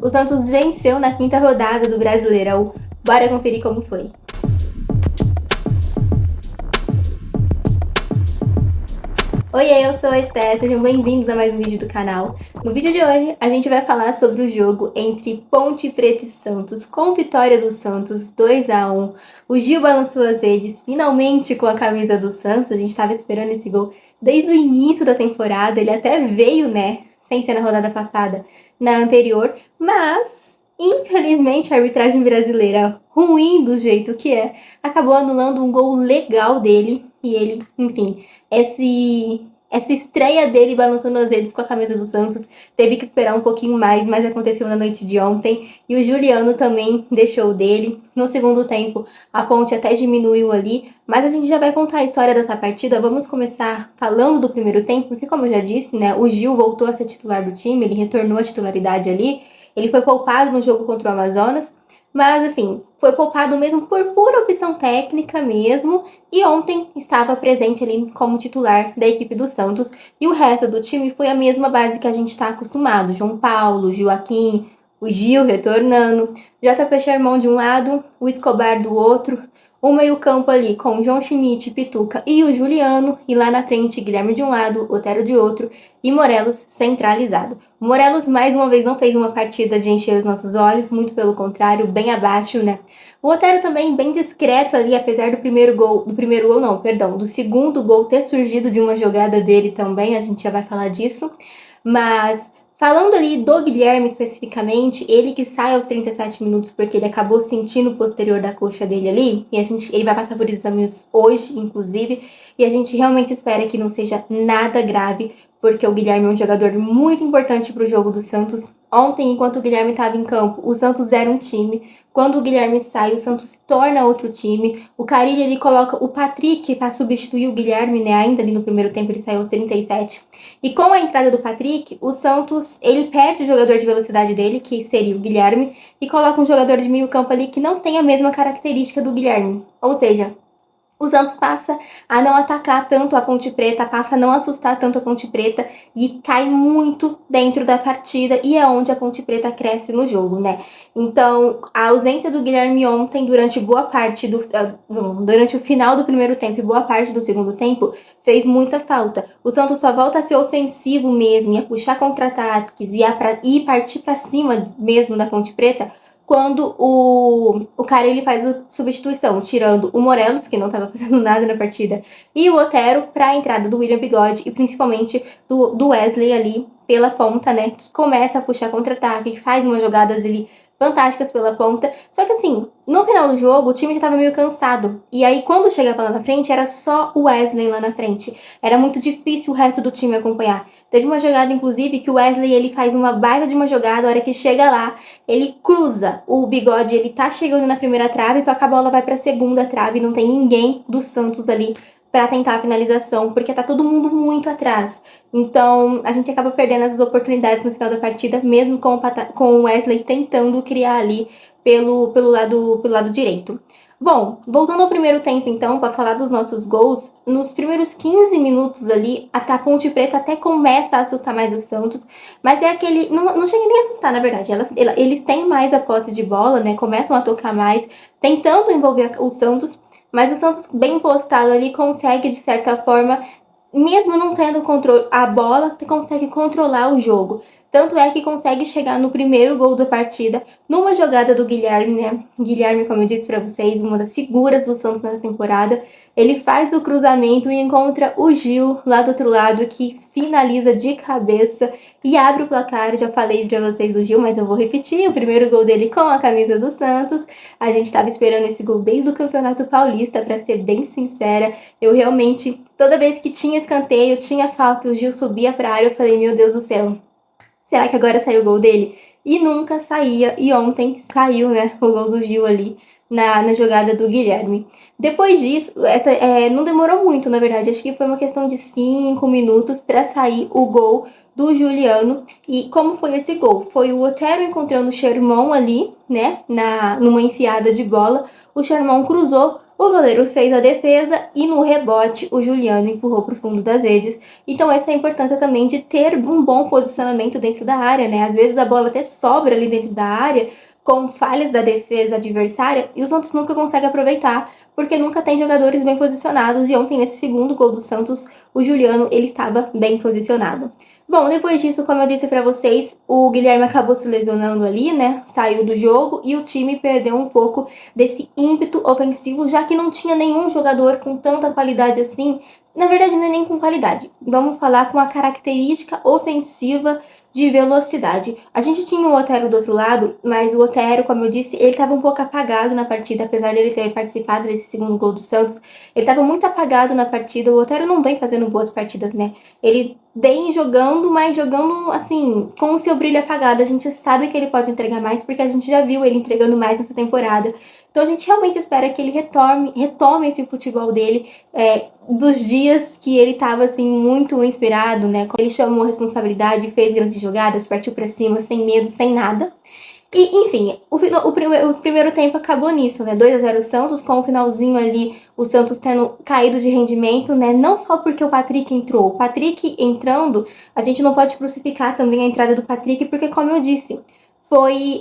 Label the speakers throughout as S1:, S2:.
S1: O Santos venceu na quinta rodada do Brasileirão. Bora conferir como foi. Oi, eu sou a Esté, sejam bem-vindos a mais um vídeo do canal. No vídeo de hoje, a gente vai falar sobre o jogo entre Ponte Preta e Santos, com vitória do Santos 2-1. O Gil balançou as redes, finalmente com a camisa do Santos, a gente estava esperando esse gol desde o início da temporada, ele até veio, né, sem ser na rodada passada, na anterior, mas infelizmente a arbitragem brasileira, ruim do jeito que é, acabou anulando um gol legal dele e ele, enfim, essa estreia dele balançando as redes com a camisa do Santos teve que esperar um pouquinho mais, mas aconteceu na noite de ontem. E o Juliano também deixou dele. No segundo tempo, a Ponte até diminuiu ali, mas a gente já vai contar a história dessa partida. Vamos começar falando do primeiro tempo, porque como eu já disse, né, o Gil voltou a ser titular do time, ele retornou à titularidade ali. Ele foi poupado no jogo contra o Amazonas, mas, enfim, foi poupado mesmo por pura opção técnica mesmo. E ontem estava presente ali como titular da equipe do Santos. E o resto do time foi a mesma base que a gente está acostumado. João Paulo, Joaquim, o Gil retornando, JP Sherman de um lado, o Escobar do outro. O meio-campo ali com o João Schmidt, Pituca e o Juliano. E lá na frente, Guilherme de um lado, Otero de outro e Morelos centralizado. O Morelos, mais uma vez, não fez uma partida de encher os nossos olhos, muito pelo contrário, bem abaixo, né? O Otero também bem discreto ali, apesar do segundo gol ter surgido de uma jogada dele também, a gente já vai falar disso. Mas falando ali do Guilherme especificamente, ele que sai aos 37 minutos porque ele acabou sentindo o posterior da coxa dele ali, e ele vai passar por exames hoje, inclusive, e a gente realmente espera que não seja nada grave, porque o Guilherme é um jogador muito importante para o jogo do Santos. Ontem, enquanto o Guilherme estava em campo, o Santos era um time. Quando o Guilherme sai, o Santos se torna outro time. O Carille, ele coloca o Patrick para substituir o Guilherme, né? Ainda ali no primeiro tempo, ele saiu aos 37. E com a entrada do Patrick, o Santos, ele perde o jogador de velocidade dele, que seria o Guilherme, e coloca um jogador de meio campo ali que não tem a mesma característica do Guilherme. Ou seja, o Santos passa a não atacar tanto a Ponte Preta, passa a não assustar tanto a Ponte Preta e cai muito dentro da partida, e é onde a Ponte Preta cresce no jogo, né? Então, a ausência do Guilherme ontem, durante o final do primeiro tempo e boa parte do segundo tempo, fez muita falta. O Santos só volta a ser ofensivo mesmo, e a puxar contra-ataques e partir para cima mesmo da Ponte Preta, quando o cara ele faz a substituição, tirando o Morelos, que não estava fazendo nada na partida, e o Otero para a entrada do William Bigode e principalmente do Wesley ali pela ponta, né, que começa a puxar contra-ataque, que faz umas jogadas dele fantásticas pela ponta. Só que assim, no final do jogo, o time já tava meio cansado. E aí, quando chegava lá na frente, era só o Wesley lá na frente. Era muito difícil o resto do time acompanhar. Teve uma jogada, inclusive, que o Wesley ele faz uma baita de uma jogada, a hora que chega lá, ele cruza o Bigode, ele tá chegando na primeira trave, só que a bola vai pra segunda trave, não tem ninguém do Santos ali para tentar a finalização, porque tá todo mundo muito atrás. Então, a gente acaba perdendo essas oportunidades no final da partida, mesmo com o Wesley tentando criar ali pelo lado direito. Bom, voltando ao primeiro tempo, então, para falar dos nossos gols, nos primeiros 15 minutos ali, a Ponte Preta até começa a assustar mais o Santos, mas é aquele... Não chega nem a assustar, na verdade. Eles têm mais a posse de bola, né? Começam a tocar mais, tentando envolver o Santos, mas o Santos, bem postado ali, consegue, de certa forma, mesmo não tendo controle, a bola consegue controlar o jogo. Tanto é que consegue chegar no primeiro gol da partida, numa jogada do Guilherme, né? Guilherme, como eu disse para vocês, uma das figuras do Santos nessa temporada. Ele faz o cruzamento e encontra o Gil lá do outro lado, que finaliza de cabeça e abre o placar. Eu já falei para vocês do Gil, mas eu vou repetir. O primeiro gol dele com a camisa do Santos. A gente estava esperando esse gol desde o Campeonato Paulista, para ser bem sincera. Eu realmente, toda vez que tinha escanteio, tinha falta, o Gil subia para a área, eu falei, meu Deus do céu, será que agora saiu o gol dele? E nunca saía, e ontem saiu, né, o gol do Gil ali na jogada do Guilherme. Depois disso, não demorou muito, na verdade, acho que foi uma questão de 5 minutos para sair o gol do Juliano. E como foi esse gol? Foi o Otero encontrando o Sherman ali, né, numa enfiada de bola. O Sherman cruzou O goleiro fez a defesa e no rebote o Juliano empurrou para o fundo das redes. Então essa é a importância também de ter um bom posicionamento dentro da área, né? Às vezes a bola até sobra ali dentro da área com falhas da defesa adversária e o Santos nunca consegue aproveitar porque nunca tem jogadores bem posicionados. E ontem nesse segundo gol do Santos, o Juliano ele estava bem posicionado. Bom, depois disso, como eu disse para vocês, o Guilherme acabou se lesionando ali, né? Saiu do jogo e o time perdeu um pouco desse ímpeto ofensivo, já que não tinha nenhum jogador com tanta qualidade assim. Na verdade, não é nem com qualidade. Vamos falar com a característica ofensiva de velocidade. A gente tinha o Otero do outro lado, mas o Otero, como eu disse, ele estava um pouco apagado na partida, apesar dele ter participado desse segundo gol do Santos. Ele estava muito apagado na partida. O Otero não vem fazendo boas partidas, né? Ele vem jogando, mas jogando assim, com o seu brilho apagado. A gente sabe que ele pode entregar mais, porque a gente já viu ele entregando mais nessa temporada. Então a gente realmente espera que ele retome esse futebol dele dos dias que ele estava assim muito inspirado, né? Ele chamou a responsabilidade, fez grandes jogadas, partiu para cima, sem medo, sem nada. E, enfim, o primeiro tempo acabou nisso, né? 2-0 Santos, com o finalzinho ali, o Santos tendo caído de rendimento, né? Não só porque o Patrick entrou. O Patrick entrando, a gente não pode crucificar também a entrada do Patrick, porque, como eu disse,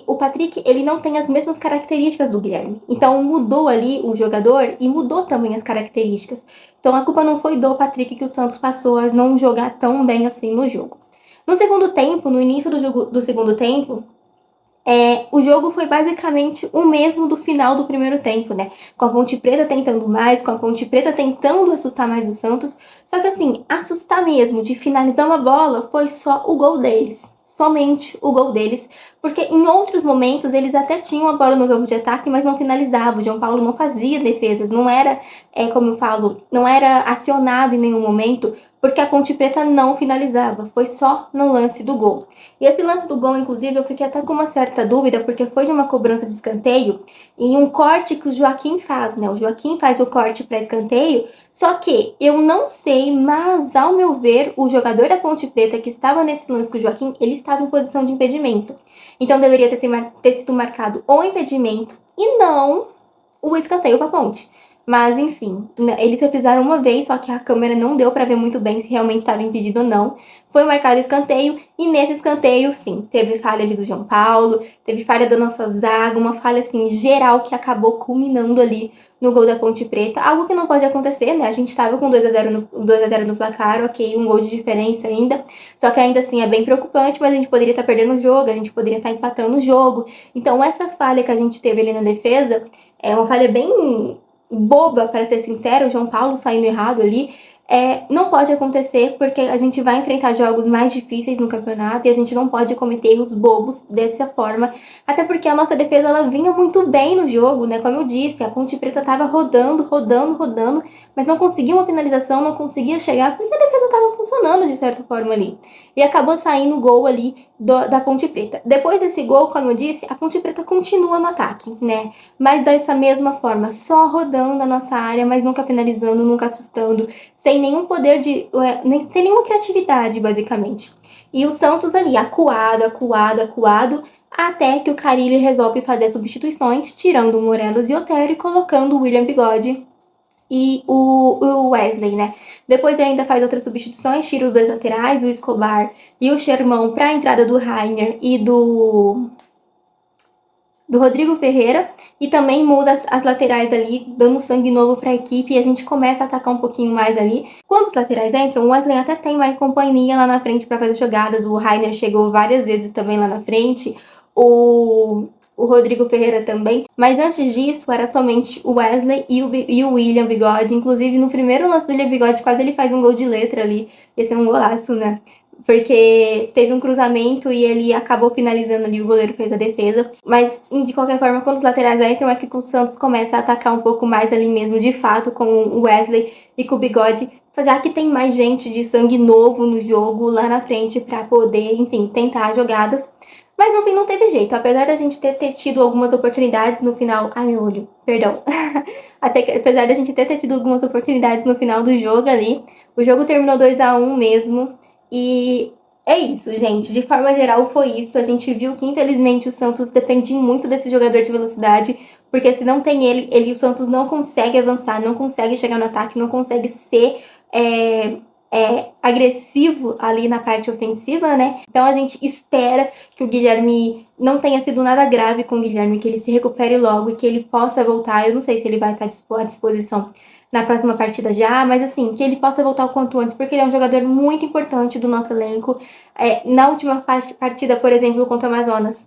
S1: o Patrick, ele não tem as mesmas características do Guilherme. Então, mudou ali o jogador e mudou também as características. Então, a culpa não foi do Patrick que o Santos passou a não jogar tão bem assim no jogo. No segundo tempo, no início do segundo tempo, o jogo foi basicamente o mesmo do final do primeiro tempo, né? Com a Ponte Preta tentando mais, com a Ponte Preta tentando assustar mais o Santos. Só que assim, assustar mesmo, de finalizar uma bola, foi só o gol deles. Somente o gol deles. Porque em outros momentos eles até tinham a bola no campo de ataque, mas não finalizavam. O João Paulo não fazia defesas, não era, como eu falo, não era acionado em nenhum momento, porque a Ponte Preta não finalizava. Foi só no lance do gol. E esse lance do gol, inclusive, eu fiquei até com uma certa dúvida, porque foi de uma cobrança de escanteio e um corte que o Joaquim faz, né? O Joaquim faz o corte para escanteio, só que eu não sei, mas ao meu ver, o jogador da Ponte Preta que estava nesse lance com o Joaquim, ele estava em posição de impedimento. Então deveria ter sido marcado o impedimento e não o escanteio para a Ponte. Mas, enfim, eles reprisaram uma vez, só que a câmera não deu para ver muito bem se realmente estava impedido ou não. Foi marcado escanteio, e nesse escanteio, sim, teve falha ali do João Paulo, teve falha da nossa zaga, uma falha, assim, geral que acabou culminando ali no gol da Ponte Preta. Algo que não pode acontecer, né? A gente estava com 2-0 no placar, ok, um gol de diferença ainda. Só que ainda assim é bem preocupante, mas a gente poderia estar perdendo o jogo, a gente poderia estar empatando o jogo. Então, essa falha que a gente teve ali na defesa é uma falha bem boba, para ser sincero, o João Paulo saindo errado ali, não pode acontecer, porque a gente vai enfrentar jogos mais difíceis no campeonato e a gente não pode cometer erros bobos dessa forma, até porque a nossa defesa ela vinha muito bem no jogo, né? Como eu disse, a Ponte Preta estava rodando, mas não conseguia uma finalização, não conseguia chegar, porque a defesa estava funcionando de certa forma ali. E acabou saindo o gol ali da Ponte Preta. Depois desse gol, como eu disse, a Ponte Preta continua no ataque, né? Mas dessa mesma forma, só rodando a nossa área, mas nunca finalizando, nunca assustando, sem nenhum poder sem nenhuma criatividade, basicamente. E o Santos ali, acuado, até que o Carille resolve fazer as substituições, tirando o Morelos e Otero e colocando o William Bigode e o Wesley, né? Depois ele ainda faz outras substituições, tira os dois laterais, o Escobar e o Sherman para a entrada do Rainer e do Rodrigo Ferreira, e também muda as laterais ali, dando sangue novo para a equipe, e a gente começa a atacar um pouquinho mais ali. Quando os laterais entram, o Wesley até tem mais companhia lá na frente para fazer jogadas, o Rainer chegou várias vezes também lá na frente, o Rodrigo Ferreira também, mas antes disso era somente o Wesley e o William Bigode. Inclusive no primeiro lance do William Bigode quase ele faz um gol de letra ali, esse é um golaço, né? Porque teve um cruzamento e ele acabou finalizando ali, o goleiro fez a defesa. Mas, de qualquer forma, quando os laterais entram, é que o Santos começa a atacar um pouco mais ali mesmo, de fato, com o Wesley e com o Bigode, já que tem mais gente de sangue novo no jogo lá na frente para poder, enfim, tentar jogadas. Mas no fim não teve jeito, apesar da gente ter tido algumas oportunidades no final... Ai, meu olho, perdão. Apesar da gente ter tido algumas oportunidades no final do jogo ali, o jogo terminou 2-1 mesmo. E é isso, gente. De forma geral, foi isso. A gente viu que, infelizmente, o Santos depende muito desse jogador de velocidade, Porque se não tem ele, o Santos não consegue avançar, não consegue chegar no ataque, não consegue ser agressivo ali na parte ofensiva, né? Então a gente espera que o Guilherme não tenha sido nada grave com o Guilherme, que ele se recupere logo e que ele possa voltar. Eu não sei se ele vai estar à disposição na próxima partida já, mas assim, que ele possa voltar o quanto antes, porque ele é um jogador muito importante do nosso elenco. Na última partida, por exemplo, contra o Amazonas,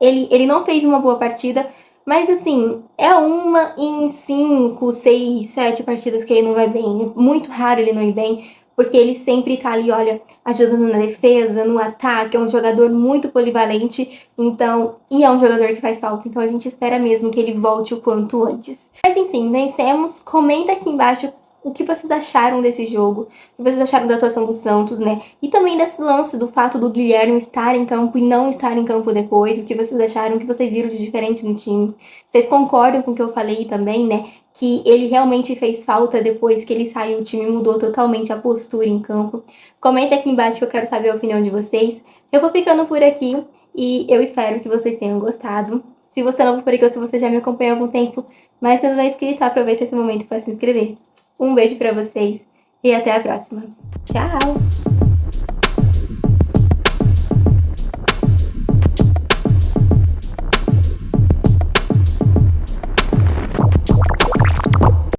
S1: ele não fez uma boa partida, mas assim, é uma em 5, 6, 7 partidas que ele não vai bem. É muito raro ele não ir bem, porque ele sempre tá ali, olha, ajudando na defesa, no ataque. É um jogador muito polivalente, então, e é um jogador que faz falta. Então a gente espera mesmo que ele volte o quanto antes. Mas enfim, vencemos. Comenta aqui embaixo o que vocês acharam desse jogo, o que vocês acharam da atuação do Santos, né? E também desse lance do fato do Guilherme estar em campo e não estar em campo depois, o que vocês acharam, o que vocês viram de diferente no time. Vocês concordam com o que eu falei também, né? Que ele realmente fez falta depois que ele saiu, o time mudou totalmente a postura em campo. Comenta aqui embaixo que eu quero saber a opinião de vocês. Eu vou ficando por aqui e eu espero que vocês tenham gostado. Se você é novo por aqui ou se você já me acompanha há algum tempo, mas se não é inscrito, aproveita esse momento para se inscrever. Um beijo para vocês e até a próxima. Tchau!